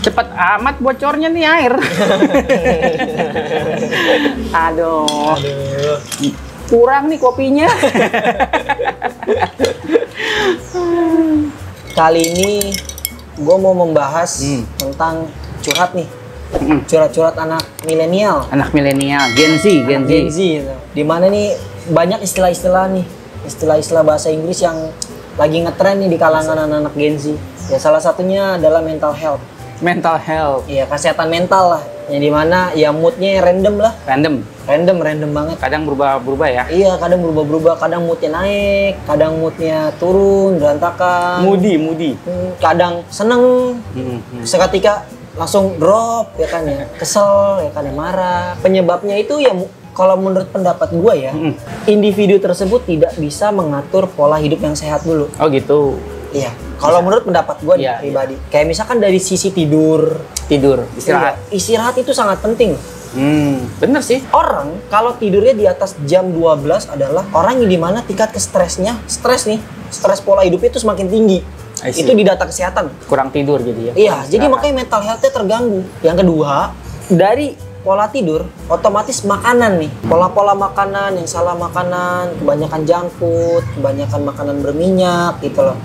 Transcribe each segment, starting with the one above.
Cepet amat bocornya nih air. Aduh. Kurang nih kopinya. Kali ini gue mau membahas tentang curhat nih. Curhat-curhat anak milenial. Anak milenial, Gen Z. Gitu. Dimana nih banyak istilah-istilah nih. Istilah-istilah bahasa Inggris yang lagi ngetren nih di kalangan anak-anak Gen Z. Ya salah satunya adalah mental health. Mental health. Iya, kesehatan mental lah. Yang dimana ya moodnya random lah. Random banget. Kadang berubah-berubah ya. Iya, kadang berubah-berubah. Kadang moodnya naik, kadang moodnya turun, berantakan. Moody. Kadang seneng, seketika langsung drop ya kan ya. Kesel ya kan ya, marah. Penyebabnya itu ya kalau menurut pendapat gue ya, individu tersebut tidak bisa mengatur pola hidup yang sehat dulu. Oh gitu. Iya. Kalau menurut pendapat gue pribadi, kayak misalkan dari sisi tidur, istirahat. Iya, istirahat itu sangat penting. Bener sih. Orang kalau tidurnya di atas jam 12 adalah orang yang dimana tingkat stres pola hidup itu semakin tinggi. Itu di data kesehatan. Kurang tidur jadi ya. Iya, jadi makanya mental health-nya terganggu. Yang kedua, dari pola tidur, otomatis makanan nih. Pola-pola makanan, yang salah makanan, kebanyakan junk food, kebanyakan makanan berminyak gitu loh.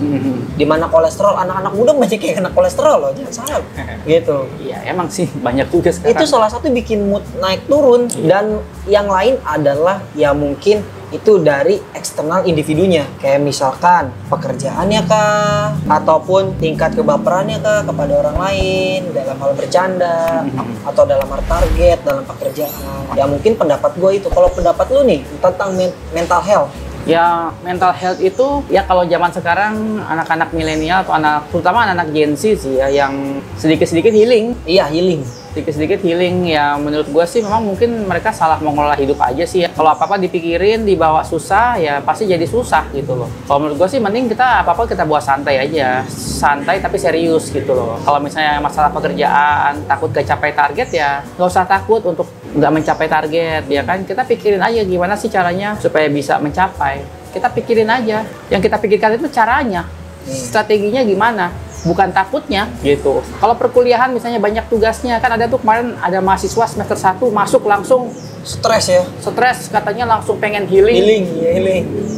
Dimana kolesterol, anak-anak muda banyak yang kena kolesterol loh, jangan salah. Gitu. Iya, emang sih banyak juga sekarang. Itu salah satu bikin mood naik turun. Dan yang lain adalah ya mungkin itu dari eksternal individunya. Kayak misalkan pekerjaannya kah, ataupun tingkat kebaperannya kah kepada orang lain dalam hal bercanda, atau dalam hal target, dalam pekerjaan. Ya mungkin pendapat gue itu. Kalau pendapat lu nih tentang mental health. Ya, mental health itu ya kalau zaman sekarang anak-anak milenial atau terutama anak Gen Z sih ya yang sedikit-sedikit healing. Iya, healing. Sedikit-sedikit healing ya menurut gue sih memang mungkin mereka salah mengelola hidup aja sih ya. Kalau apa-apa dipikirin, dibawa susah ya pasti jadi susah gitu loh. Kalau menurut gue sih mending kita apa-apa kita bawa santai aja. Santai tapi serius gitu loh. Kalau misalnya masalah pekerjaan, takut kecapai target ya nggak usah takut untuk nggak mencapai target ya kan. Kita pikirin aja gimana sih caranya supaya bisa mencapai. Kita pikirin aja. Yang kita pikirkan itu caranya. Strateginya gimana. Bukan takutnya gitu. Kalau perkuliahan misalnya banyak tugasnya kan ada tuh kemarin ada mahasiswa semester 1 masuk langsung Stres ya. Stres katanya langsung pengen healing.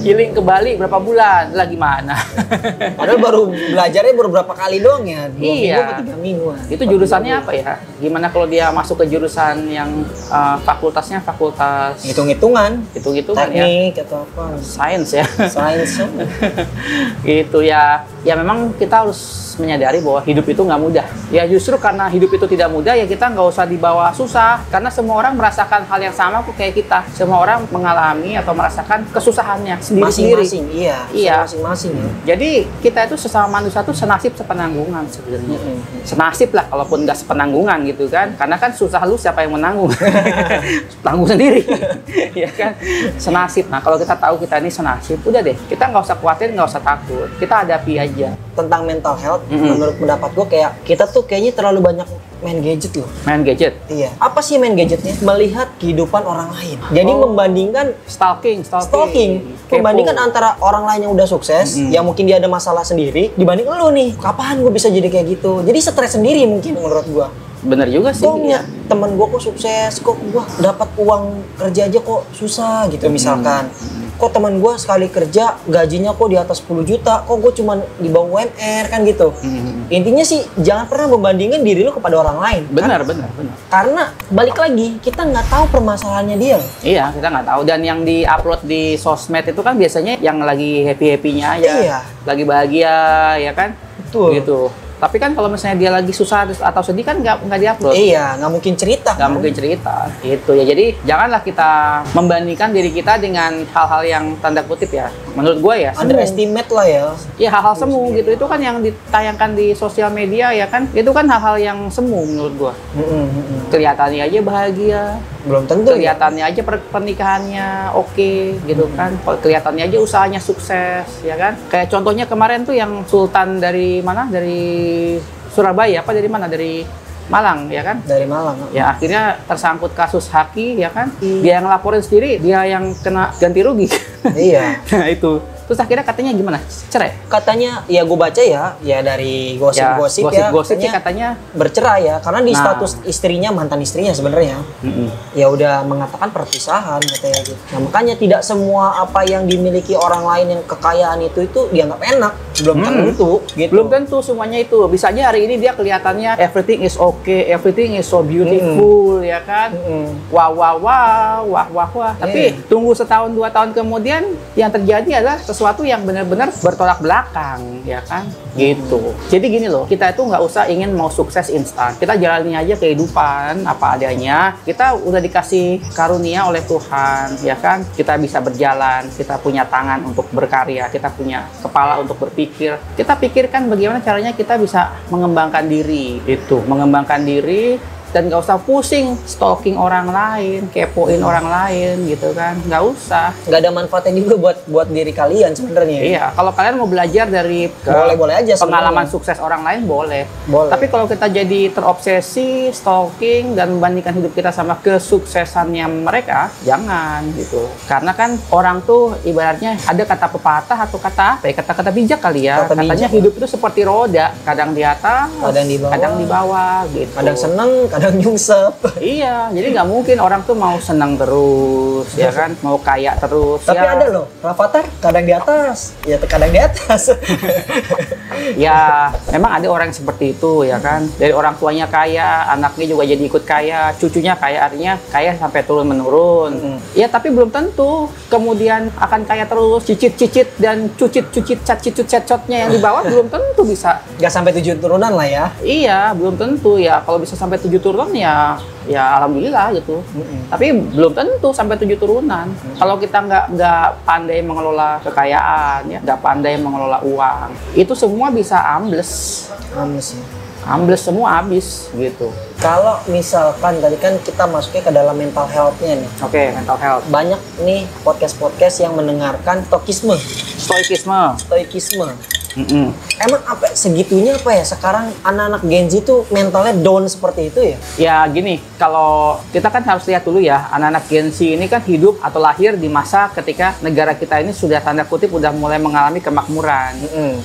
Healing ke Bali berapa bulan? Lah gimana? Padahal baru belajarnya berapa kali doang ya. 2 minggu atau 3 minggu. Itu jurusannya apa ya? Gimana kalau dia masuk ke jurusan yang fakultasnya fakultas hitung-hitungan teknik ya? Atau apa? Sains ya. Sains. Gitu ya. Ya memang kita harus menyadari bahwa hidup itu nggak mudah. Ya justru karena hidup itu tidak mudah ya kita nggak usah dibawa susah. Karena semua orang merasakan hal yang sama kok kayak kita. Semua orang mengalami atau merasakan kesusahannya sendiri-sendiri. Masing-masing, iya. Masing-masing ya. Jadi kita itu sesama manusia itu senasib sepenanggungan sebenarnya. Senasib lah kalaupun nggak sepenanggungan gitu kan. Karena kan susah lu siapa yang menanggung? Tanggung sendiri. Ya kan? Senasib. Nah kalau kita tahu kita ini senasib, udah deh. Kita nggak usah khawatir, nggak usah takut. Kita hadapi aja. Tentang mental health, menurut pendapat gue kayak kita tuh kayaknya terlalu banyak main gadget loh. Main gadget? Iya. Apa sih main gadgetnya? Melihat kehidupan orang lain. Jadi membandingkan stalking. Membandingkan antara orang lain yang udah sukses, yang mungkin dia ada masalah sendiri, dibanding lu nih. Kapan gue bisa jadi kayak gitu? Jadi stres sendiri mungkin menurut gue. Bener juga sih. Kok ya. Temen gue kok sukses, kok gue dapat uang kerja aja kok susah gitu misalkan. Kok teman gue sekali kerja gajinya kok di atas 10 juta, kok gue cuma di bawah UMR kan gitu. Intinya sih jangan pernah membandingkan diri lu kepada orang lain. Benar. Karena balik lagi kita nggak tahu permasalahannya dia. Iya, kita nggak tahu. Dan yang di-upload di sosmed itu kan biasanya yang lagi happy-happynya aja. Iya. Lagi bahagia, ya kan? Betul. Gitu. Tapi kan kalau misalnya dia lagi susah atau sedih kan nggak diupload. Iya, nggak mungkin cerita. Nggak mungkin cerita. Itu ya. Jadi janganlah kita membandingkan diri kita dengan hal-hal yang tanda kutip ya. Menurut gue ya. Underestimate lah ya. Iya hal-hal semu gitu. Itu kan yang ditayangkan di sosial media ya kan. Itu kan hal-hal yang semu menurut gue. Kelihatannya aja bahagia. Belum tentu. Kelihatannya aja pernikahannya oke gitu kan. Kelihatannya aja usahanya sukses ya kan. Kayak contohnya kemarin tuh yang Sultan dari mana? Dari Surabaya apa dari mana? Dari Malang ya kan? Dari Malang. Ya akhirnya tersangkut kasus haki ya kan? Dia yang laporin sendiri, dia yang kena ganti rugi. Iya. Nah itu Terus akhirnya katanya gimana? Cerai? Katanya ya gue baca ya dari gosip-gosip ya, Gosip katanya bercerai ya, karena di Nah. status istrinya, mantan istrinya sebenarnya ya udah mengatakan perpisahan katanya gitu. Nah makanya tidak semua apa yang dimiliki orang lain yang kekayaan itu dianggap enak, belum tentu gitu. belum tentu semuanya itu. Bisa aja hari ini dia kelihatannya everything is okay, everything is so beautiful, ya kan? Wah wah wah, wah wah wah. Tapi tunggu setahun 2 tahun kemudian yang terjadi adalah sesuatu yang benar-benar bertolak belakang, ya kan? Gitu. Jadi gini loh, kita itu nggak usah ingin mau sukses instan. Kita jalani aja kehidupan apa adanya. Kita udah dikasih karunia oleh Tuhan, ya kan? Kita bisa berjalan, kita punya tangan untuk berkarya, kita punya kepala untuk berpikir. Kita pikirkan bagaimana caranya kita bisa mengembangkan diri. Itu, mengembangkan diri. Dan nggak usah pusing stalking orang lain, kepoin orang lain gitu kan, nggak usah. Nggak ada manfaatnya juga buat diri kalian sebenarnya. Iya, kalau kalian mau belajar dari boleh aja pengalaman sebenarnya. sukses orang lain boleh. Boleh. Tapi kalau kita jadi terobsesi stalking dan membandingkan hidup kita sama kesuksesannya mereka, jangan gitu. Karena kan orang tuh ibaratnya ada kata pepatah atau kata apa ya, kata-kata bijak kali ya. Kata Katanya bijak, hidup itu seperti roda, kadang di atas, kadang di bawah, gitu. kadang seneng, kadang nyungsep. Iya, jadi nggak mungkin orang tuh mau senang terus, ya kan, mau kaya terus. Tapi ya. ada loh, Rafathar kadang di atas, ya kadang di atas. Ya, memang ada orang yang seperti itu, ya kan. Dari orang tuanya kaya, anaknya juga jadi ikut kaya, cucunya kaya, artinya kaya sampai turun menurun. Ya, tapi belum tentu kemudian akan kaya terus, cicit-cicit dan cucit-cucit, cacit-cacotnya yang di bawah belum tentu bisa. Nggak sampai 7 turunan lah ya. Iya, belum tentu ya. Kalau bisa sampai 7 turunan ya alhamdulillah gitu. Tapi belum tentu sampai 7 turunan. Kalau kita nggak pandai mengelola kekayaan, ya, nggak pandai mengelola uang, itu semua bisa ambles. Ambles semua habis gitu. Kalau misalkan tadi kan kita masuknya ke dalam mental health-nya nih. Oke, mental health. Banyak nih podcast-podcast yang mendengarkan stoikisme. Emang apa segitunya apa ya sekarang anak-anak Gen Z tuh mentalnya down seperti itu ya? Ya gini, kalau kita kan harus lihat dulu ya, anak-anak Gen Z ini kan hidup atau lahir di masa ketika negara kita ini sudah tanda kutip udah mulai mengalami kemakmuran.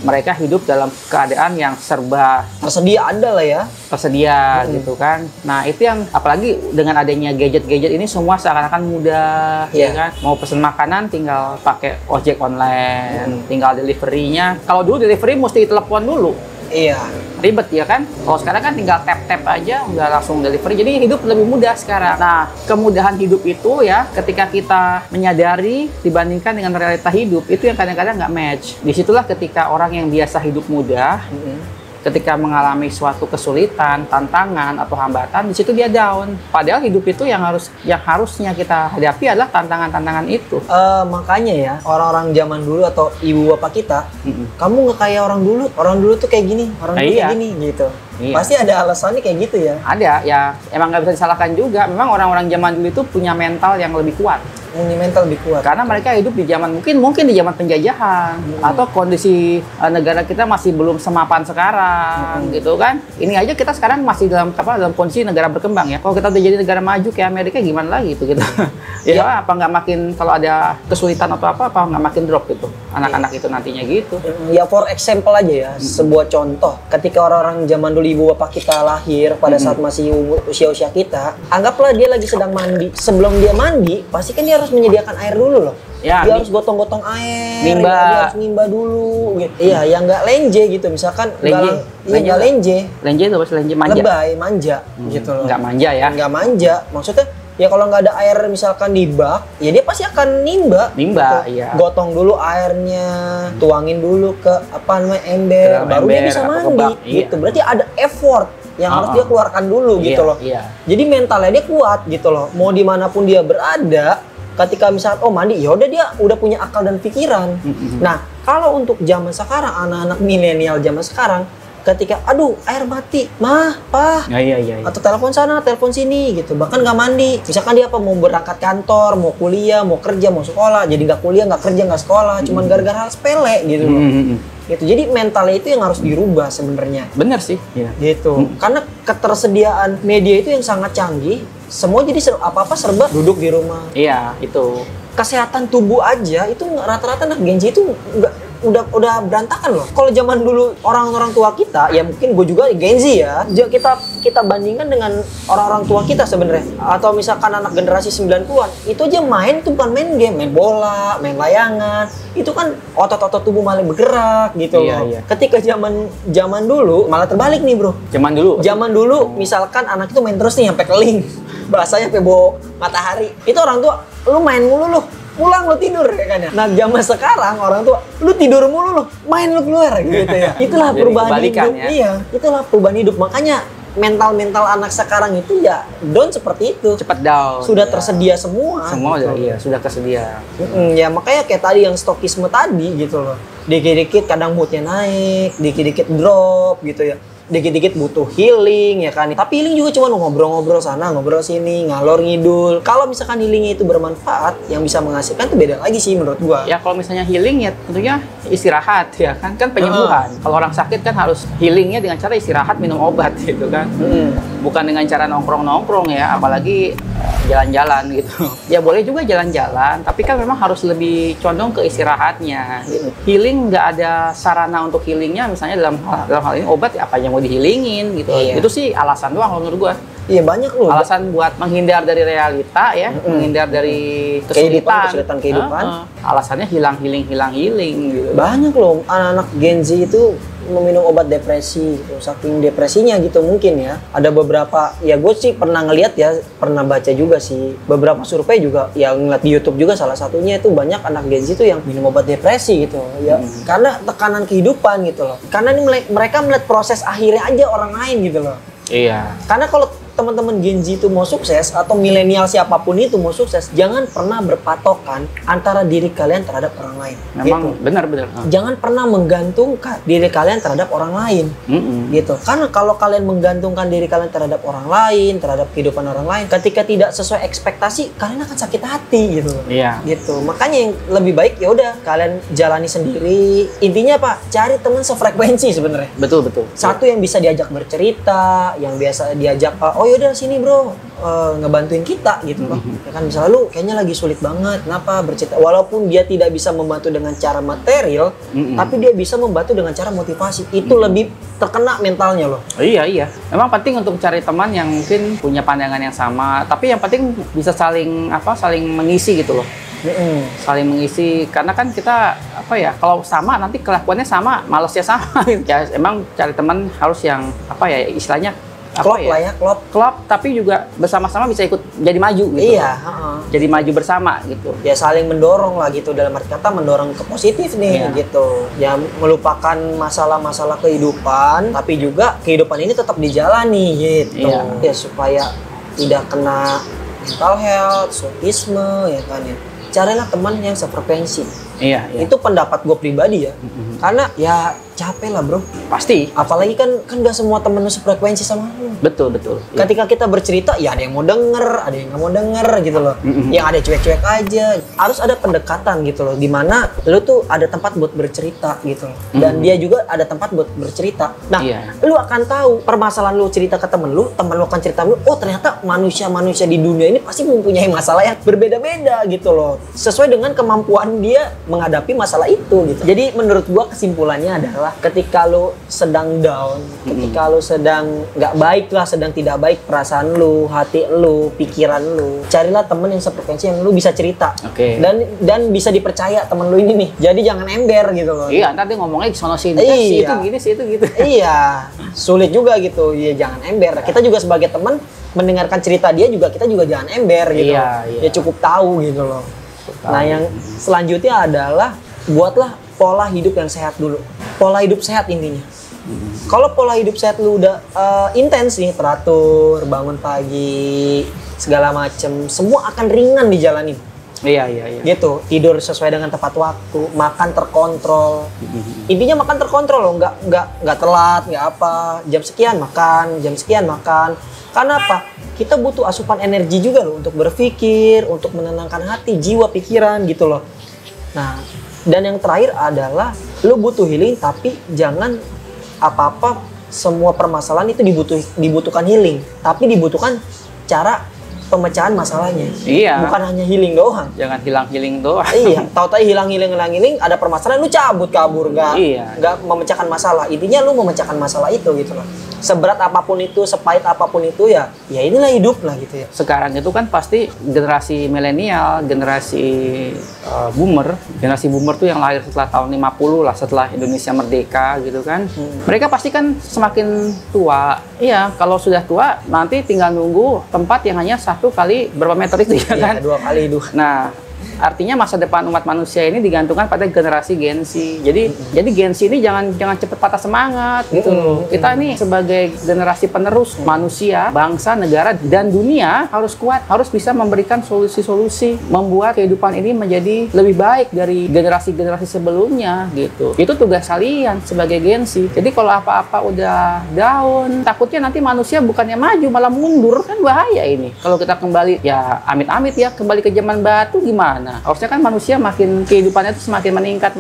Mereka hidup dalam keadaan yang serba Tersedia ada lah ya. tersedia gitu kan. Nah itu yang apalagi dengan adanya gadget-gadget ini semua seakan-akan mudah, ya kan. Mau pesen makanan tinggal pakai ojek online, tinggal deliverynya. Kalau dulu delivery mesti telepon dulu. Iya. Ribet ya kan? Kalau sekarang kan tinggal tap-tap aja udah langsung delivery. Jadi hidup lebih mudah sekarang. Nah, kemudahan hidup itu ya ketika kita menyadari dibandingkan dengan realita hidup itu yang kadang-kadang nggak match. Disitulah ketika orang yang biasa hidup mudah ketika mengalami suatu kesulitan, tantangan atau hambatan, di situ dia down. Padahal hidup itu yang harusnya kita hadapi adalah tantangan-tantangan itu. Makanya ya orang-orang zaman dulu atau ibu bapak kita, kamu nggak kayak orang dulu tuh kayak gini, orang dulu kayak gini gitu. Iya. Pasti ada alasannya kayak gitu ya. Ada, ya emang nggak bisa disalahkan juga. Memang orang-orang zaman dulu itu punya mental yang lebih kuat. Mental lebih kuat. Karena mereka hidup di zaman mungkin di zaman penjajahan atau kondisi negara kita masih belum semapan sekarang gitu kan. Ini aja kita sekarang masih dalam kondisi negara berkembang ya. Kalau kita udah jadi negara maju kayak Amerika gimana lagi itu gitu. Ya apa nggak makin kalau ada kesulitan atau apa nggak makin drop gitu anak-anak itu nantinya gitu. Ya for example aja ya, sebuah contoh. Ketika orang-orang zaman dulu ibu bapak kita lahir pada saat masih usia-usia kita, anggaplah dia lagi sedang mandi. Sebelum dia mandi, pasti kan dia harus menyediakan air dulu loh. Ya, dia harus gotong-gotong air, nimba. dia harus nimba dulu gitu. Iya, yang nggak lenje gitu. Misalkan nggak lenje. Lenje itu apa lenje manja? Lebay, manja gitu loh. Nggak manja ya? Nggak manja. Maksudnya ya kalau nggak ada air misalkan di bak, ya dia pasti akan nimba. Nimba, gitu. iya. Gotong dulu airnya, tuangin dulu ke ember, baru dia bisa mandi. Gitu. Berarti ada effort yang harus dia keluarkan dulu gitu loh. Iya. Jadi mentalnya dia kuat gitu loh. Mau dimanapun dia berada, ketika misalnya mandi, ya udah dia udah punya akal dan pikiran. Nah, kalau untuk zaman sekarang, anak-anak milenial zaman sekarang, ketika aduh air mati, mah, pah, Iya. atau telepon sana, telepon sini gitu, bahkan nggak mandi. Misalkan dia mau berangkat kantor, mau kuliah, mau kerja, mau sekolah, jadi nggak kuliah, nggak kerja, nggak sekolah, cuman gara-gara hal sepele gitu loh. Gitu. Jadi mentalnya itu yang harus dirubah sebenarnya. Bener sih. Iya. Gitu. Karena ketersediaan media itu yang sangat canggih, semua jadi apa-apa serba duduk di rumah. Iya, itu. Kesehatan tubuh aja itu rata-rata anak Gen Z itu udah berantakan loh. Kalau zaman dulu orang-orang tua kita, ya mungkin gue juga Gen Z ya, kita bandingkan dengan orang-orang tua kita sebenarnya. Atau misalkan anak generasi 90-an, itu aja main itu bukan main game, main bola, main layangan. Itu kan otot-otot tubuh malah bergerak gitu loh. Iya. Ketika zaman dulu malah terbalik nih, Bro. Zaman dulu misalkan anak itu main terus nih sampai keling. Bahasanya sampai bawa matahari. Itu orang tua, lu main mulu lu. Pulang lu tidur ya kan ya. Nah, zaman sekarang orang tua lu tidur mulu lu, main lu keluar gitu ya. Itulah perubahan hidup. Ya? Iya, itulah perubahan hidup. Makanya mental anak sekarang itu ya down seperti itu. Cepat down. Sudah tersedia semua. Semua gitu. iya, sudah tersedia. Ya makanya kayak tadi yang stokisme tadi gitu loh. Dikit-dikit kadang moodnya naik, dikit-dikit drop gitu ya. Dikit-dikit butuh healing ya kan. Tapi healing juga cuma ngobrol-ngobrol sana, ngobrol sini, ngalor ngidul. Kalau misalkan healingnya itu bermanfaat, yang bisa menghasilkan itu beda lagi sih menurut gua. Ya kalau misalnya healing ya tentunya istirahat ya kan penyembuhan. Kalau orang sakit kan harus healingnya dengan cara istirahat, minum obat gitu kan. Bukan dengan cara nongkrong-nongkrong ya, apalagi jalan-jalan gitu. Ya boleh juga jalan-jalan, tapi kan memang harus lebih condong ke istirahatnya gitu. Healing nggak ada sarana untuk healingnya, misalnya dalam hal ini obat ya apa yang mau dihilingin gitu. Iya. Itu sih alasan doang kalau menurut gua. Iya banyak loh. Alasan buat menghindar dari realita ya, menghindar dari kesulitan kehidupan. Alasannya hilang healing gitu. Banyak loh anak-anak Gen Z itu meminum obat depresi gitu. Saking depresinya gitu mungkin ya. Ada beberapa, ya gue sih pernah ngeliat ya, pernah baca juga sih. Beberapa survei juga, ya ngeliat di YouTube juga salah satunya itu banyak anak Gen Z itu yang minum obat depresi gitu. Ya karena tekanan kehidupan gitu loh. Karena ini mereka melihat proses akhirnya aja orang lain gitu loh. Iya. Karena kalau teman-teman Gen Z itu mau sukses atau milenial siapapun itu mau sukses, jangan pernah berpatokan antara diri kalian terhadap orang lain. Memang gitu. benar. Jangan pernah menggantungkan diri kalian terhadap orang lain. Gitu. Karena kalau kalian menggantungkan diri kalian terhadap orang lain, terhadap kehidupan orang lain, ketika tidak sesuai ekspektasi, kalian akan sakit hati gitu. Iya. Gitu. Makanya yang lebih baik ya udah kalian jalani sendiri. Intinya apa? Cari teman sefrekuensi sebenarnya. Betul. Satu yang bisa diajak bercerita, yang biasa diajak oh yaudah sini bro, ngebantuin kita gitu loh. Ya kan misalnya lu kayaknya lagi sulit banget, kenapa bercerita, walaupun dia tidak bisa membantu dengan cara material, tapi dia bisa membantu dengan cara motivasi. Itu lebih terkena mentalnya loh. Iya. Memang penting untuk cari teman yang mungkin punya pandangan yang sama, tapi yang penting bisa saling mengisi gitu loh. Saling mengisi, karena kan kita kalau sama nanti kelakuannya sama, malesnya sama. Ya emang cari teman harus yang istilahnya klop, tapi juga bersama-sama bisa ikut jadi maju gitu. Iya. Jadi maju bersama gitu. Ya saling mendorong lah gitu, dalam arti kata mendorong ke positif nih gitu. Ya melupakan masalah-masalah kehidupan, tapi juga kehidupan ini tetap dijalani gitu. Ya supaya tidak kena mental health, sofisme ya kan ya. Carilah teman yang sefrekuensi. Iya. Itu pendapat gue pribadi ya. Karena ya capek lah bro. Pasti. Apalagi kan gak semua temen lu sefrekuensi sama lu. Betul. Ketika kita bercerita, ya ada yang mau denger, ada yang nggak mau denger gitu loh. Yang ada cuek-cuek aja. Harus ada pendekatan gitu loh. Dimana lu tuh ada tempat buat bercerita gitu loh. Dan dia juga ada tempat buat bercerita. Nah, lu akan tahu permasalahan lu cerita ke temen lu akan cerita lu, oh ternyata manusia-manusia di dunia ini pasti mempunyai masalah yang berbeda-beda gitu loh. Sesuai dengan kemampuan dia menghadapi masalah itu gitu. Jadi menurut gua kesimpulannya adalah ketika lu sedang down, ketika lu sedang nggak baik lah, sedang tidak baik perasaan lu, hati lu, pikiran lu, carilah temen yang sefrekuensi yang lu bisa cerita. Dan bisa dipercaya temen lu ini nih. Jadi jangan ember gitu loh. Iya, nanti ngomongnya sono sini. Si itu gini, si itu gitu. Iya, sulit juga gitu. Iya, jangan ember. Kita juga sebagai temen mendengarkan cerita dia juga, kita juga jangan ember gitu. Ya cukup tahu gitu loh. Nah, yang selanjutnya adalah buatlah pola hidup yang sehat dulu. Pola hidup sehat intinya. Kalau pola hidup sehat lu udah intens nih, teratur, bangun pagi, segala macem, semua akan ringan dijalanin. Iya. Gitu, tidur sesuai dengan tepat waktu, makan terkontrol. Intinya makan terkontrol loh, nggak telat, nggak apa. Jam sekian makan. Karena apa? Kita butuh asupan energi juga loh untuk berpikir, untuk menenangkan hati, jiwa, pikiran gitu loh. Nah, Dan yang terakhir adalah lu butuh healing, tapi jangan apa-apa semua permasalahan itu dibutuhkan healing, tapi dibutuhkan cara pemecahan masalahnya. Iya. Bukan hanya healing doang. Jangan hilang-hiling doang. Iya, tahu-tahu hilang, ada permasalahan lu cabut kabur, nggak memecahkan masalah. Intinya lu memecahkan masalah itu gitu loh. Seberat apapun itu, sepahit apapun itu, ya inilah hidup lah gitu ya. Sekarang itu kan pasti generasi milenial, generasi generasi boomer tuh yang lahir setelah tahun 50 lah, setelah Indonesia merdeka gitu kan. Mereka pasti kan semakin tua. Iya, kalau sudah tua nanti tinggal nunggu tempat yang hanya 1 kali berapa meter itu ya kan. 2 kali itu. Nah, artinya masa depan umat manusia ini digantungkan pada generasi Gen Z. Jadi Gen Z ini jangan cepet patah semangat gitu. Kita ini sebagai generasi penerus manusia, bangsa, negara dan dunia harus kuat, harus bisa memberikan solusi-solusi, membuat kehidupan ini menjadi lebih baik dari generasi-generasi sebelumnya gitu. Itu tugas kalian sebagai Gen Z. Jadi kalau apa-apa udah down, takutnya nanti manusia bukannya maju malah mundur, kan bahaya ini. Kalau kita kembali, ya amit-amit ya, kembali ke zaman batu gimana? Harusnya kan manusia makin kehidupannya itu semakin meningkat.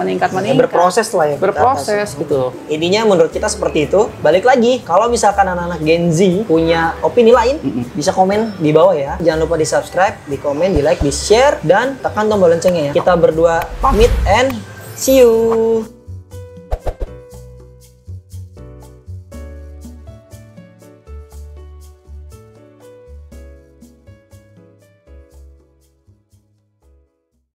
Berproses lah ya. Berproses gitu. Intinya menurut kita seperti itu. Balik lagi, kalau misalkan anak-anak Gen Z punya opini lain, bisa komen di bawah ya. Jangan lupa di subscribe, di komen, di like, di share, dan tekan tombol loncengnya ya. Kita berdua pamit and see you.